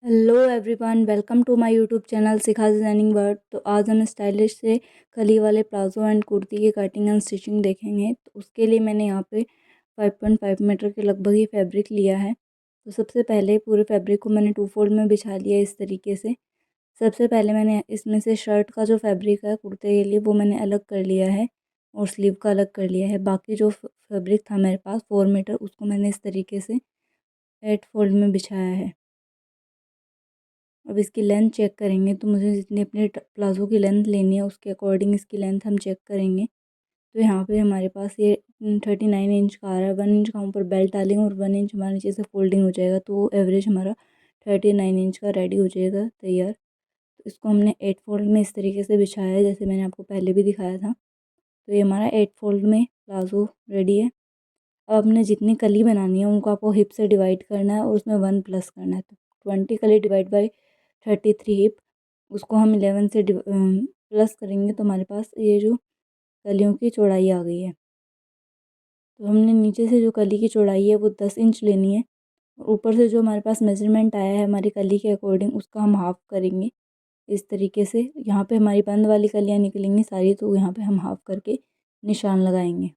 Hello everyone, welcome to my YouTube channel Shikha designing world. तो आज हम स्टाइलिश से कली वाले प्लाजो एंड कुर्ती की कटिंग एंड स्टिचिंग देखेंगे। तो उसके लिए मैंने यहाँ पे 5.5 मीटर के लगभग ही फैब्रिक लिया है। तो सबसे पहले पूरे फैब्रिक को मैंने 2 फोल्ड में बिछा लिया इस तरीके से। सबसे पहले मैंने इसमें से शर्ट का जो फैब्रिक है कुर्ते के लिए वो मैंने अलग कर लिया है और स्लीव का अलग कर लिया है। बाकी जो फैब्रिक था मेरे पास 4 मीटर, उसको मैंने इस तरीके से 8 फोल्ड में बिछाया है। अब इसकी लेंथ चेक करेंगे, तो मुझे जितनी अपने प्लाज़ो की लेंथ लेनी है उसके अकॉर्डिंग इसकी लेंथ हम चेक करेंगे। तो यहाँ पे हमारे पास ये 39 इंच का आ रहा है। 1 इंच का ऊपर बेल्ट डालेंगे और 1 इंच हमारे नीचे से फोल्डिंग हो जाएगा, तो एवरेज हमारा 39 इंच का रेडी हो जाएगा तैयार। तो इसको हमने 8 फोल्ड में इस तरीके से बिछाया है, जैसे मैंने आपको पहले भी दिखाया था। तो ये हमारा 8 फोल्ड में प्लाज़ो रेडी है। अब आपने जितनी कली बनानी है उनको आपको हिप से डिवाइड करना है और उसमें 1 प्लस करना है। तो 20 कली डिवाइड बाई 33 हिप, उसको हम 11 से प्लस करेंगे तो हमारे पास ये जो कलियों की चौड़ाई आ गई है। तो हमने नीचे से जो कली की चौड़ाई है वो 10 इंच लेनी है और ऊपर से जो हमारे पास मेजरमेंट आया है हमारी कली के अकॉर्डिंग उसका हम हाफ़ करेंगे इस तरीके से। यहाँ पे हमारी बंद वाली कलियाँ निकलेंगी सारी, तो यहाँ पे हम हाफ़ करके निशान लगाएंगे।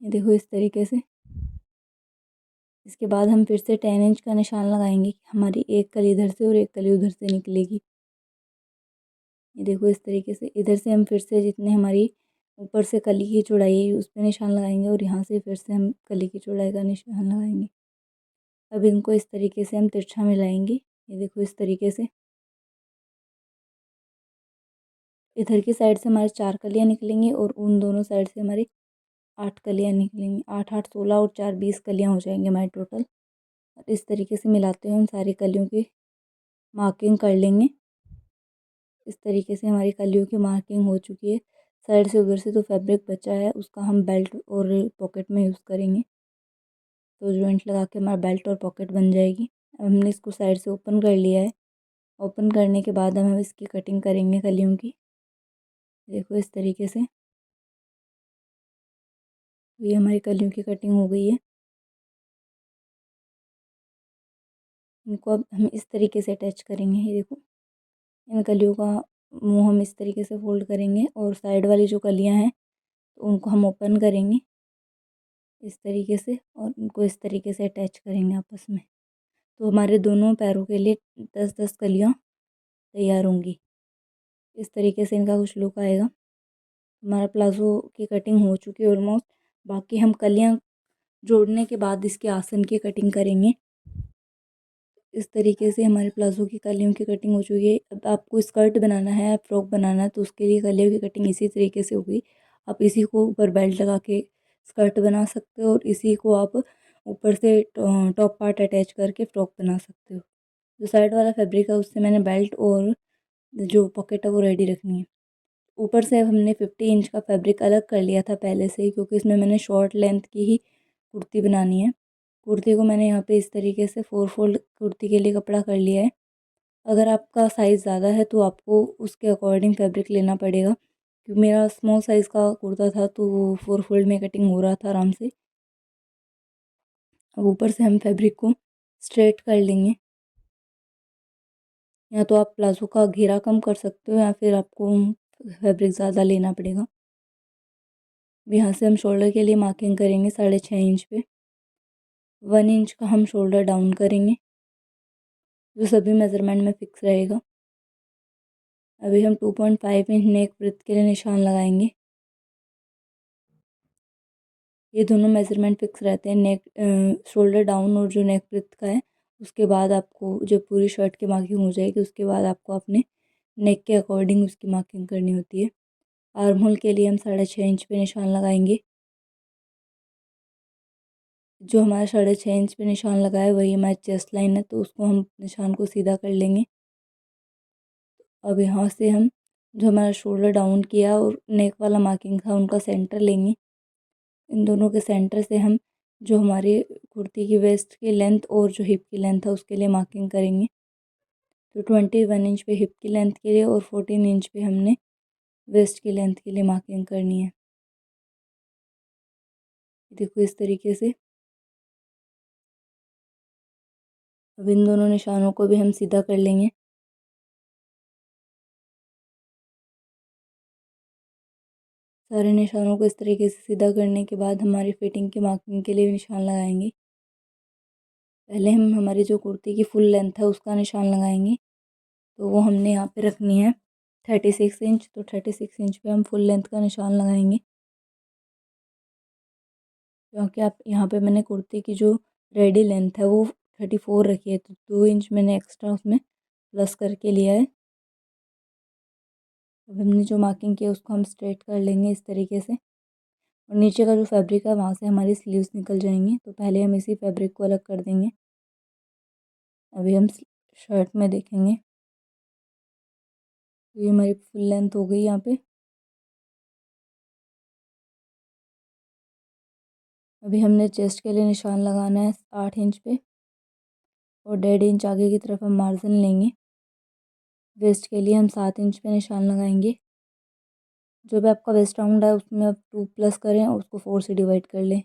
ये देखो इस तरीके से। इसके बाद हम फिर से 10 इंच का निशान लगाएंगे। हमारी एक कली इधर से और एक कली उधर से निकलेगी। ये देखो इस तरीके से। इधर से हम फिर से जितने हमारी ऊपर से कली की चौड़ाई है उस पर निशान लगाएंगे और यहाँ से फिर से हम कली की चौड़ाई का निशान लगाएंगे। अब इनको इस तरीके से हम तिरछा मिलाएंगे। ये देखो इस तरीके से। इधर की साइड से हमारे 4 कलियाँ निकलेंगी और उन दोनों साइड से हमारी 8 कलियाँ निकलेंगी। 8 8 16 और 4 20 कलियाँ हो जाएंगी हमारे टोटल। और इस तरीके से मिलाते हुए हम सारी कलियों की मार्किंग कर लेंगे। इस तरीके से हमारी कलियों की मार्किंग हो चुकी है। साइड से उधर से तो फैब्रिक बचा है उसका हम बेल्ट और पॉकेट में यूज़ करेंगे। तो जॉइंट लगा के हमारा बेल्ट और पॉकेट बन जाएगी। अब हमने इसको साइड से ओपन कर लिया है। ओपन करने के बाद हम इसकी कटिंग करेंगे कलियों की। देखो इस तरीके से। ये हमारी कलियों की कटिंग हो गई है। इनको अब हम इस तरीके से अटैच करेंगे। ये देखो इन कलियों का मुंह हम इस तरीके से फोल्ड करेंगे और साइड वाली जो कलियां हैं तो उनको हम ओपन करेंगे इस तरीके से और उनको इस तरीके से अटैच करेंगे आपस में। तो हमारे दोनों पैरों के लिए 10-10 कलियां तैयार होंगी। इस तरीके से इनका कुछ लुक आएगा। हमारा प्लाज़ो की कटिंग हो चुकी है ऑलमोस्ट। बाकी हम कलियां जोड़ने के बाद इसके आसन की कटिंग करेंगे। इस तरीके से हमारे प्लाज़ो की कलियों की कटिंग हो चुकी है। अब आपको स्कर्ट बनाना है, फ्रॉक बनाना है, तो उसके लिए कलियों की कटिंग इसी तरीके से होगी। आप इसी को ऊपर बेल्ट लगा के स्कर्ट बना सकते हो और इसी को आप ऊपर से टॉप पार्ट अटैच करके फ्रॉक बना सकते हो। जो साइड वाला फैब्रिक है उससे मैंने बेल्ट और जो पॉकेट है वो रेडी रखनी है। ऊपर से अब हमने 50 इंच का फैब्रिक अलग कर लिया था पहले से ही, क्योंकि इसमें मैंने शॉर्ट लेंथ की ही कुर्ती बनानी है। कुर्ती को मैंने यहाँ पे इस तरीके से 4 फोल्ड कुर्ती के लिए कपड़ा कर लिया है। अगर आपका साइज़ ज़्यादा है तो आपको उसके अकॉर्डिंग फैब्रिक लेना पड़ेगा, क्योंकि मेरा स्मॉल साइज़ का कुर्ता था तो वो 4 फोल्ड में कटिंग हो रहा था आराम से। अब ऊपर से हम फैब्रिक को स्ट्रेट कर लेंगे। या तो आप प्लाज़ो का घेरा कम कर सकते हो या फिर आपको फैब्रिक ज़्यादा लेना पड़ेगा। यहाँ से हम शोल्डर के लिए मार्किंग करेंगे 6.5 इंच पे। 1 इंच का हम शोल्डर डाउन करेंगे जो सभी मेज़रमेंट में फिक्स रहेगा। अभी हम 2.5 इंच नेक ब्रेड्थ के लिए निशान लगाएंगे। ये दोनों मेज़रमेंट फिक्स रहते हैं, नेक शोल्डर डाउन और जो नेक ब्रेड्थ का है। उसके बाद आपको जब पूरी शर्ट की मार्किंग हो जाएगी उसके बाद आपको अपने नेक के अकॉर्डिंग उसकी मार्किंग करनी होती है। आर्म होल के लिए हम 6.5 इंच पे निशान लगाएंगे। जो हमारा 6.5 इंच पे निशान लगा है वही हमारी चेस्ट लाइन है, तो उसको हम निशान को सीधा कर लेंगे। अब यहाँ से हम जो हमारा शोल्डर डाउन किया और नेक वाला मार्किंग था उनका सेंटर लेंगे। इन दोनों के सेंटर से हम जो हमारी कुर्ती की वेस्ट की लेंथ और जो हिप की लेंथ है उसके लिए मार्किंग करेंगे। तो 21 इंच पे हिप की लेंथ के लिए और 14 इंच पे हमने वेस्ट की लेंथ के लिए मार्किंग करनी है। देखो इस तरीके से। अब इन दोनों निशानों को भी हम सीधा कर लेंगे। सारे निशानों को इस तरीके से सीधा करने के बाद हमारी फिटिंग की मार्किंग के लिए निशान लगाएंगे। पहले हम हमारी जो कुर्ती की फुल लेंथ है उसका निशान लगाएंगे। तो वो हमने यहाँ पे रखनी है 36 इंच। तो 36 इंच पे हम फुल लेंथ का निशान लगाएंगे, क्योंकि आप यहाँ पे मैंने कुर्ती की जो रेडी लेंथ है वो 34 रखी है, तो 2 इंच मैंने एक्स्ट्रा उसमें प्लस करके लिया है। अब हमने जो मार्किंग की है उसको हम स्ट्रेट कर लेंगे इस तरीके से, और नीचे का जो फैब्रिक है वहाँ से हमारी स्लीव्स निकल जाएंगी। तो पहले हम इसी फैब्रिक को अलग कर देंगे। अभी हम शर्ट में देखेंगे तो ये हमारी फुल लेंथ हो गई यहाँ पे। अभी हमने चेस्ट के लिए निशान लगाना है 8 इंच पे, और 1.5 इंच आगे की तरफ हम मार्जिन लेंगे। वेस्ट के लिए हम 7 इंच पे निशान लगाएंगे। जो भी आपका वेस्ट राउंड है उसमें आप 2 प्लस करें और उसको 4 से डिवाइड कर लें।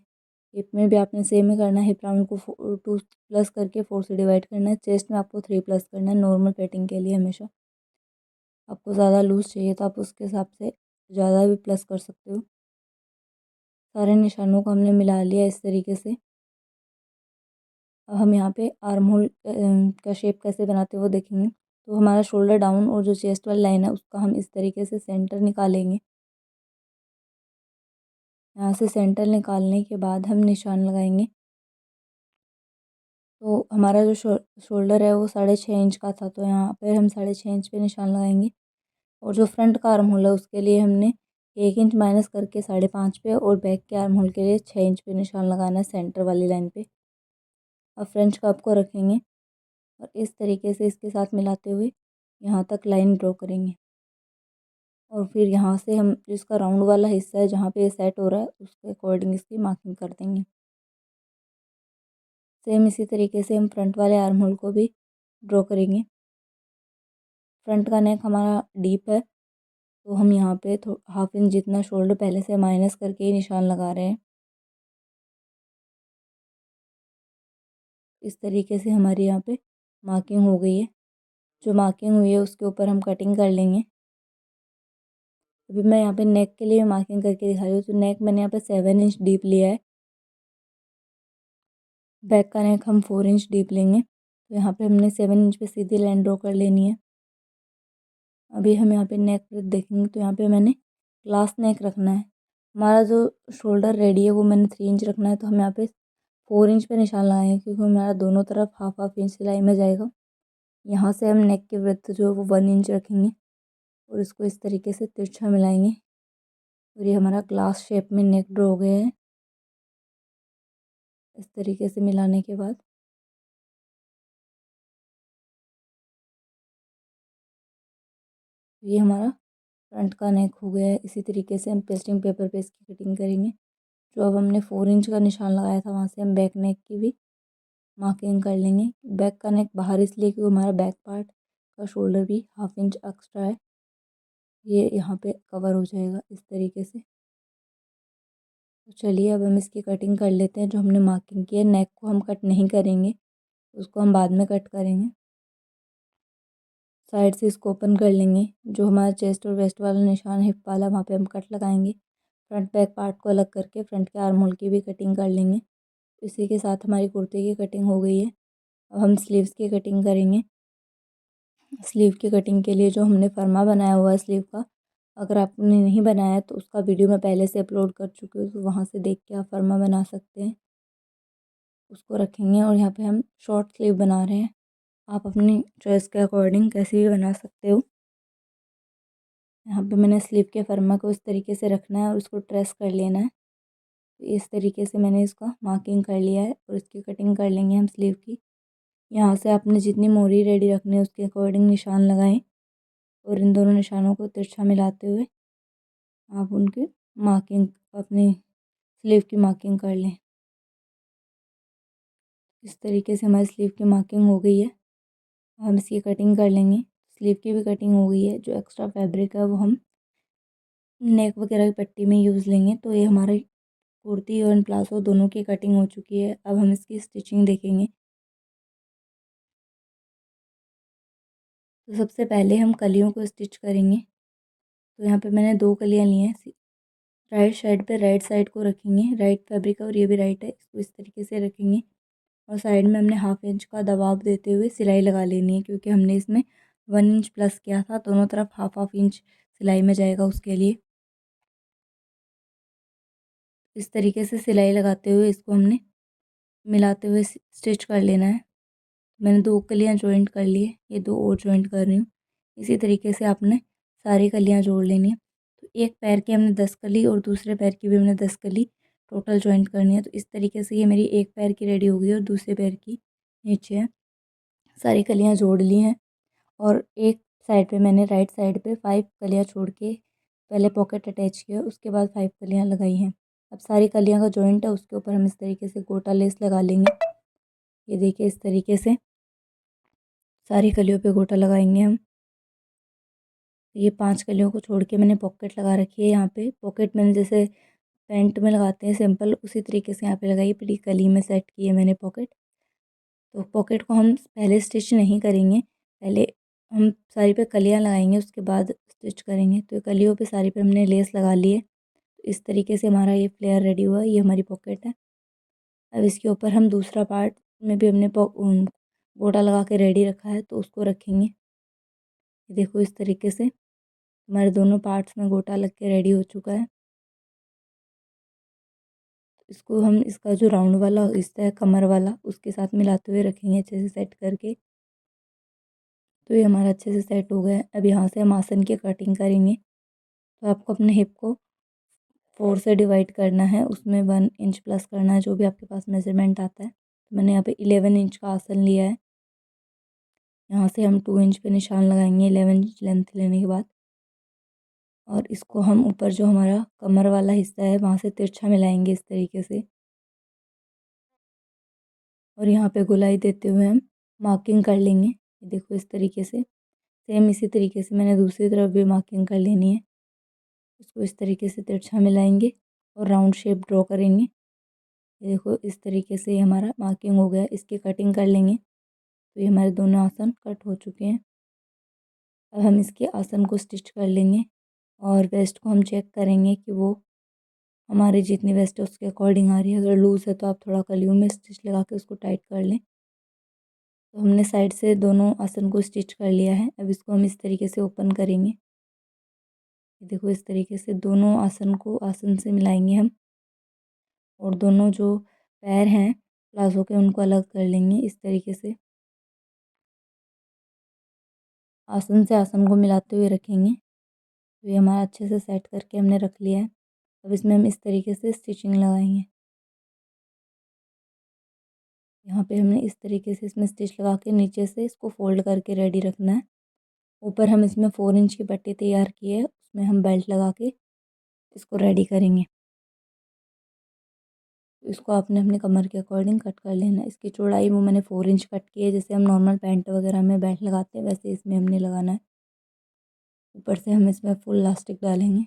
हिप में भी आपने सेम ही करना है, हिप राउंड को 2 प्लस करके 4 से डिवाइड करना है। चेस्ट में आपको 3 प्लस करना है नॉर्मल फिटिंग के लिए। हमेशा आपको ज़्यादा लूज़ चाहिए तो आप उसके हिसाब से ज़्यादा भी प्लस कर सकते हो। सारे निशानों को हमने मिला लिया इस तरीके से। अब हम यहाँ पे आर्म होल का शेप कैसे बनाते हैं वो देखेंगे। तो हमारा शोल्डर डाउन और जो चेस्ट वाली लाइन है उसका हम इस तरीके से सेंटर निकालेंगे। यहाँ से सेंटर निकालने के बाद हम निशान लगाएंगे। तो हमारा जो शोल्डर है वो 6.5 इंच का था, तो यहाँ पे हम 6.5 इंच पे निशान लगाएंगे। और जो फ्रंट का आर्म होल है उसके लिए हमने 1 इंच माइनस करके 5.5 पे, और बैक के आर्म होल के लिए 6 इंच पे निशान लगाना है सेंटर वाली लाइन पे। अब फ्रेंच कर्व को रखेंगे और इस तरीके से इसके साथ मिलाते हुए यहाँ तक लाइन ड्रॉ करेंगे। और फिर यहाँ से हम जिसका राउंड वाला हिस्सा है जहाँ पे ये सेट हो रहा है उसके अकॉर्डिंग इसकी मार्किंग कर देंगे। सेम इसी तरीके से हम फ्रंट वाले आर्म होल को भी ड्रॉ करेंगे। फ्रंट का नेक हमारा डीप है, तो हम यहाँ पे 1/2 इंच जितना शोल्डर पहले से माइनस करके ही निशान लगा रहे हैं। इस तरीके से हमारी यहाँ पे मार्किंग हो गई है। जो मार्किंग हुई है उसके ऊपर हम कटिंग कर लेंगे। अभी मैं यहाँ पे नेक के लिए मार्किंग करके दिखा रही हूँ। तो नेक मैंने यहाँ पे 7 इंच डीप लिया है। बैक का नेक हम 4 इंच डीप लेंगे। तो यहाँ पे हमने 7 इंच पे सीधी लाइन ड्रॉ कर लेनी है। अभी हम यहाँ पे नेक पर देखेंगे तो यहाँ पे मैंने क्लास नेक रखना है। हमारा जो शोल्डर रेडी है वो मैंने 3 इंच रखना है, तो हम यहाँ पे 4 इंच पे निशान लगाएंगे, क्योंकि हमारा दोनों तरफ हाफ हाफ इंच सिलाई में जाएगा। यहाँ से हम नेक की विड्थ जो है वो 1 इंच रखेंगे और इसको इस तरीके से तिरछा मिलाएंगे, और ये हमारा ग्लास शेप में नेक ड्रॉ हो गया है। इस तरीके से मिलाने के बाद ये हमारा फ्रंट का नेक हो गया है। इसी तरीके से हम पेस्टिंग पेपर पे इसकी कटिंग करेंगे। जो अब हमने 4 इंच का निशान लगाया था वहाँ से हम बैक नेक की भी मार्किंग कर लेंगे। बैक का नेक बाहर इसलिए क्योंकि हमारा बैक पार्ट का शोल्डर भी 1/2 इंच एक्स्ट्रा है, ये यहाँ पे कवर हो जाएगा इस तरीके से। तो चलिए अब हम इसकी कटिंग कर लेते हैं। जो हमने मार्किंग की है नेक को हम कट नहीं करेंगे, उसको हम बाद में कट करेंगे। साइड से इसको ओपन कर लेंगे। जो हमारा चेस्ट और वेस्ट वाला निशान हिप वाला वहाँ पे हम कट लगाएंगे। फ्रंट बैक पार्ट को अलग करके फ्रंट के आर्म होल की भी कटिंग कर लेंगे। इसी के साथ हमारी कुर्ती की कटिंग हो गई है। अब हम स्लीव्स की कटिंग करेंगे। स्लीव की कटिंग के लिए जो हमने फरमा बनाया हुआ है स्लीव का, अगर आपने नहीं बनाया है तो उसका वीडियो मैं पहले से अपलोड कर चुकी हूँ, तो वहाँ से देख के आप फरमा बना सकते हैं। उसको रखेंगे और यहाँ पे हम शॉर्ट स्लीव बना रहे हैं। आप अपनी चॉइस के अकॉर्डिंग कैसे भी बना सकते हो। यहाँ पे मैंने स्लीव के फरमा को इस तरीके से रखना है और उसको ट्रेस कर लेना है। तो इस तरीके से मैंने इसका मार्किंग कर लिया है और इसकी कटिंग कर लेंगे हम स्लीव की। यहाँ से आपने जितनी मोरी रेडी रखनी है उसके अकॉर्डिंग निशान लगाएं, और इन दोनों निशानों को तिरछा मिलाते हुए आप उनकी मार्किंग अपनी स्लीव की मार्किंग कर लें। इस तरीके से हमारी स्लीव की मार्किंग हो गई है। हम इसकी कटिंग कर लेंगे। स्लीव की भी कटिंग हो गई है। जो एक्स्ट्रा फैब्रिक है वो हम नेक वगैरह की पट्टी में यूज़ लेंगे। तो ये हमारी कुर्ती और प्लाजो दोनों की कटिंग हो चुकी है। अब हम इसकी स्टिचिंग देखेंगे। तो सबसे पहले हम कलियों को स्टिच करेंगे। तो यहाँ पे मैंने 2 कलियाँ ली हैं। राइट साइड पे राइट साइड को रखेंगे, राइट फैब्रिक और ये भी राइट है, इसको इस तरीके से रखेंगे और साइड में हमने 1/2 इंच का दबाव देते हुए सिलाई लगा लेनी है, क्योंकि हमने इसमें 1 इंच प्लस किया था। दोनों तरफ 1/2 इंच सिलाई में जाएगा उसके लिए। इस तरीके से सिलाई लगाते हुए इसको हमने मिलाते हुए स्टिच कर लेना है। मैंने 2 कलियाँ जॉइंट कर ली है, ये 2 और जॉइंट कर रही हूँ। इसी तरीके से आपने सारी कलियाँ जोड़ लेनी है। तो एक पैर की हमने 10 कली और दूसरे पैर की भी हमने 10 कली टोटल जॉइंट करनी है। तो इस तरीके से ये मेरी एक पैर की रेडी हो गई और दूसरे पैर की नीचे है। सारी कलियाँ जोड़ ली हैं और एक साइड पे मैंने राइट साइड पे 5 कलियाँ छोड़ के पहले पॉकेट अटैच किया, उसके बाद 5 कलियाँ लगाई हैं। अब सारी कलियाँ का जॉइंट है, उसके ऊपर हम इस तरीके से गोटा लेस लगा लेंगे। ये देखिए इस तरीके से सारी कलियों पे गोटा लगाएंगे हम। ये 5 कलियों को छोड़ के मैंने पॉकेट लगा रखी है। यहाँ पे पॉकेट मैंने जैसे पैंट में लगाते हैं सिंपल, उसी तरीके से यहाँ पे लगाई, पूरी कली में सेट की है मैंने पॉकेट। तो पॉकेट को हम पहले स्टिच नहीं करेंगे, पहले हम सारी पे कलियाँ लगाएंगे, उसके बाद स्टिच करेंगे। तो कलियों पे सारी पे हमने लेस लगा ली है। तो इस तरीके से हमारा ये फ्लेयर रेडी हुआ है, ये हमारी पॉकेट है। अब इसके ऊपर हम दूसरा पार्ट में भी हमने गोटा लगा के रेडी रखा है, तो उसको रखेंगे। ये देखो इस तरीके से हमारे दोनों पार्ट्स में गोटा लग के रेडी हो चुका है। इसको हम इसका जो राउंड वाला हिस्सा है कमर वाला, उसके साथ मिलाते हुए रखेंगे अच्छे से सेट करके। तो ये हमारा अच्छे से सेट हो गया है। अब यहाँ से हम आसन की कटिंग करेंगे। तो आपको अपने हिप को 4 से डिवाइड करना है, उसमें 1 इंच प्लस करना है, जो भी आपके पास मेजरमेंट आता है। तो मैंने यहाँ पे 11 इंच का आसन लिया है। यहाँ से हम 2 इंच पे निशान लगाएंगे 11 इंच लेंथ लेने के बाद। और इसको हम ऊपर जो हमारा कमर वाला हिस्सा है वहाँ से तिरछा मिलाएंगे इस तरीके से। और यहाँ पे गोलाई देते हुए हम मार्किंग कर लेंगे। ये देखो इस तरीके से, सेम इसी तरीके से मैंने दूसरी तरफ भी मार्किंग कर लेनी है। इसको इस तरीके से तिरछा मिलाएंगे और राउंड शेप ड्रॉ करेंगे। ये देखो इस तरीके से हमारा मार्किंग हो गया, इसकी कटिंग कर लेंगे। तो ये हमारे दोनों आसन कट हो चुके हैं। अब हम इसके आसन को स्टिच कर लेंगे और वेस्ट को हम चेक करेंगे कि वो हमारी जितनी वेस्ट है उसके अकॉर्डिंग आ रही है। अगर लूज़ है तो आप थोड़ा कलियों में स्टिच लगा के उसको टाइट कर लें। तो हमने साइड से दोनों आसन को स्टिच कर लिया है। अब इसको हम इस तरीके से ओपन करेंगे। देखो इस तरीके से दोनों आसन को आसन से मिलाएंगे हम और दोनों जो पैर हैं प्लाजो के उनको अलग कर लेंगे इस तरीके से। आसन से आसन को मिलाते हुए रखेंगे। तो ये हमारा अच्छे से सेट करके हमने रख लिया है। अब इसमें हम इस तरीके से स्टिचिंग लगाएंगे। यहाँ पे हमने इस तरीके से इसमें स्टिच लगा के नीचे से इसको फोल्ड करके रेडी रखना है। ऊपर हम इसमें 4 इंच की पट्टी तैयार की है, उसमें हम बेल्ट लगा के इसको रेडी करेंगे। इसको आपने अपने कमर के अकॉर्डिंग कट कर लेना है। इसकी चौड़ाई वो मैंने 4 इंच कट की है, जैसे हम नॉर्मल पैंट वगैरह में बेल्ट लगाते हैं वैसे इसमें हमने लगाना है। ऊपर से हम इसमें फुल इलास्टिक डालेंगे।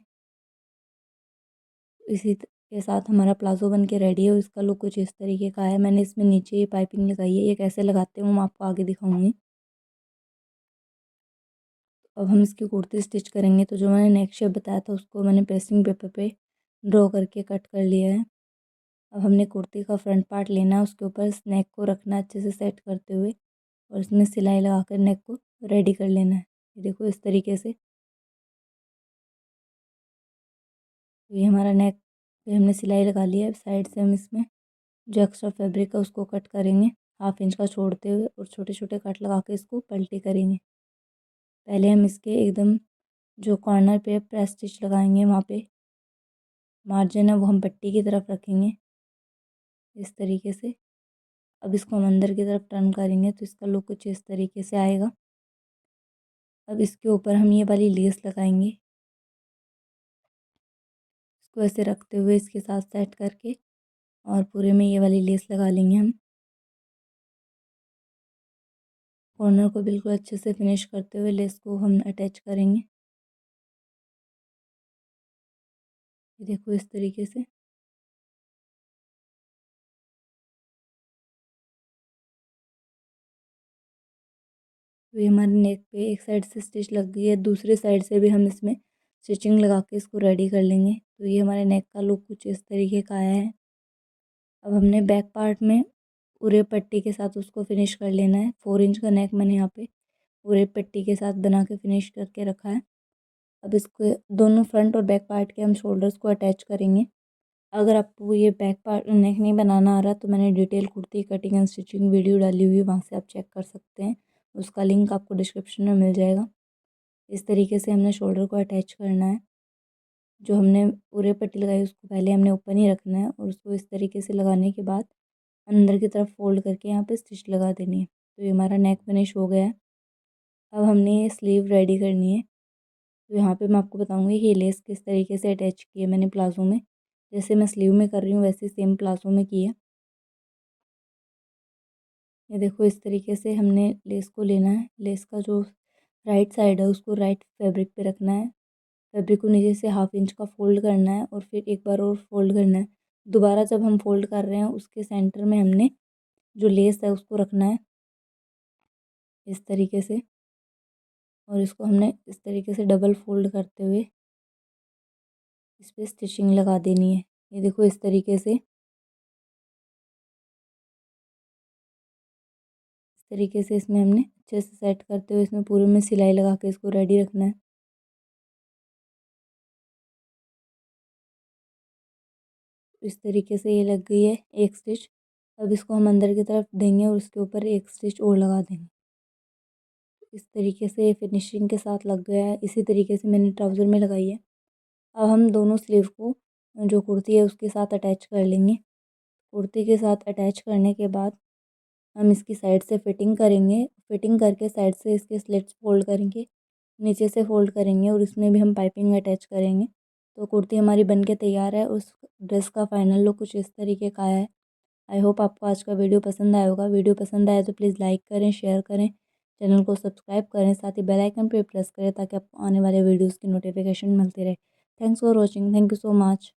इसी के साथ हमारा प्लाजो बन के रेडी है और इसका लुक कुछ इस तरीके का है। मैंने इसमें नीचे ये पाइपिंग लगाई है, ये कैसे लगाते हैं वो मैं आपको आगे दिखाऊंगी। अब हम इसकी कुर्ती स्टिच करेंगे। तो जो मैंने नेक शेप बताया था उसको मैंने पेस्टिंग पेपर पे ड्रॉ करके कट कर लिया है। अब हमने कुर्ती का फ्रंट पार्ट लेना है, उसके ऊपर नेक को रखना है अच्छे से सेट करते हुए और इसमें सिलाई लगा कर नेक को रेडी कर लेना है। ये देखो इस तरीके से। तो ये हमारा नेक पे हमने सिलाई लगा लिया है। साइड से हम इसमें जो एक्स्ट्रा फैब्रिक है उसको कट करेंगे 1/2 इंच का छोड़ते हुए और छोटे छोटे कट लगा के इसको पलटी करेंगे। पहले हम इसके एकदम जो कॉर्नर पे प्रेस स्टिच लगाएंगे, वहाँ पे मार्जिन है वो हम पट्टी की तरफ रखेंगे इस तरीके से। अब इसको हम अंदर की तरफ टर्न करेंगे तो इसका लुक कुछ इस तरीके से आएगा। अब इसके ऊपर हम ये वाली लेस लगाएंगे, इसको ऐसे रखते हुए इसके साथ सेट करके और पूरे में ये वाली लेस लगा लेंगे हम। कॉर्नर को बिल्कुल अच्छे से फिनिश करते हुए लेस को हम अटैच करेंगे। ये देखो इस तरीके से। तो ये हमारे नेक पे एक साइड से स्टिच लग गई है, दूसरी साइड से भी हम इसमें स्टिचिंग लगा के इसको रेडी कर लेंगे। तो ये हमारे नेक का लुक कुछ इस तरीके का आया है। अब हमने बैक पार्ट में पूरे पट्टी के साथ उसको फिनिश कर लेना है। 4 इंच का नेक मैंने यहाँ पे पूरे पट्टी के साथ बना के फिनिश करके रखा है। अब इसको दोनों फ्रंट और बैक पार्ट के हम शोल्डर्स को अटैच करेंगे। अगर आपको ये बैक पार्ट नेक नहीं बनाना आ रहा तो मैंने detail kurti cutting and stitching video डाली हुई है, वहाँ से आप चेक कर सकते हैं। उसका लिंक आपको डिस्क्रिप्शन में मिल जाएगा। इस तरीके से हमने शोल्डर को अटैच करना है। जो हमने पूरे पट्टी लगाई उसको पहले हमने ऊपर ही रखना है और उसको इस तरीके से लगाने के बाद अंदर की तरफ फोल्ड करके यहाँ पे स्टिच लगा देनी है। तो ये हमारा नेक फिनिश हो गया है। अब हमने ये स्लीव रेडी करनी है। तो यहाँ पे मैं आपको बताऊँगी कि ये लेस किस तरीके से अटैच की है मैंने प्लाज़ो में। जैसे मैं स्लीव में कर रही हूँ वैसे सेम प्लाज़ो में की है। ये देखो इस तरीके से हमने लेस को लेना है। लेस का जो राइट साइड है उसको राइट फैब्रिक पे रखना है। फैब्रिक को नीचे से 1/2 इंच का फोल्ड करना है और फिर एक बार और फोल्ड करना है। दोबारा जब हम फोल्ड कर रहे हैं उसके सेंटर में हमने जो लेस है उसको रखना है इस तरीके से, और इसको हमने इस तरीके से डबल फोल्ड करते हुए इस पर स्टिचिंग लगा देनी है। ये देखो इस तरीके से, इस तरीके से इसमें हमने अच्छे से सेट करते हुए इसमें पूरे में सिलाई लगा के इसको रेडी रखना है। इस तरीके से ये लग गई है एक स्टिच। अब इसको हम अंदर की तरफ देंगे और उसके ऊपर एक स्टिच और लगा देंगे। इस तरीके से फिनिशिंग के साथ लग गया है। इसी तरीके से मैंने ट्राउज़र में लगाई है। अब हम दोनों स्लीव को जो कुर्ती है उसके साथ अटैच कर लेंगे। कुर्ती के साथ अटैच करने के बाद हम इसकी साइड से फिटिंग करेंगे। फिटिंग करके साइड से इसके स्लिट्स फोल्ड करेंगे, नीचे से फोल्ड करेंगे और इसमें भी हम पाइपिंग अटैच करेंगे। तो कुर्ती हमारी बन के तैयार है। उस ड्रेस का फाइनल लुक कुछ इस तरीके का आया है। आई होप आपको आज का वीडियो पसंद आया होगा। वीडियो पसंद आया तो प्लीज़ लाइक करें, शेयर करें, चैनल को सब्सक्राइब करें, साथ ही बेल आइकन पे प्रेस करें ताकि आपको आने वाले वीडियोज़ की नोटिफिकेशन मिलती रहे। Thanks for watching. Thank you so much.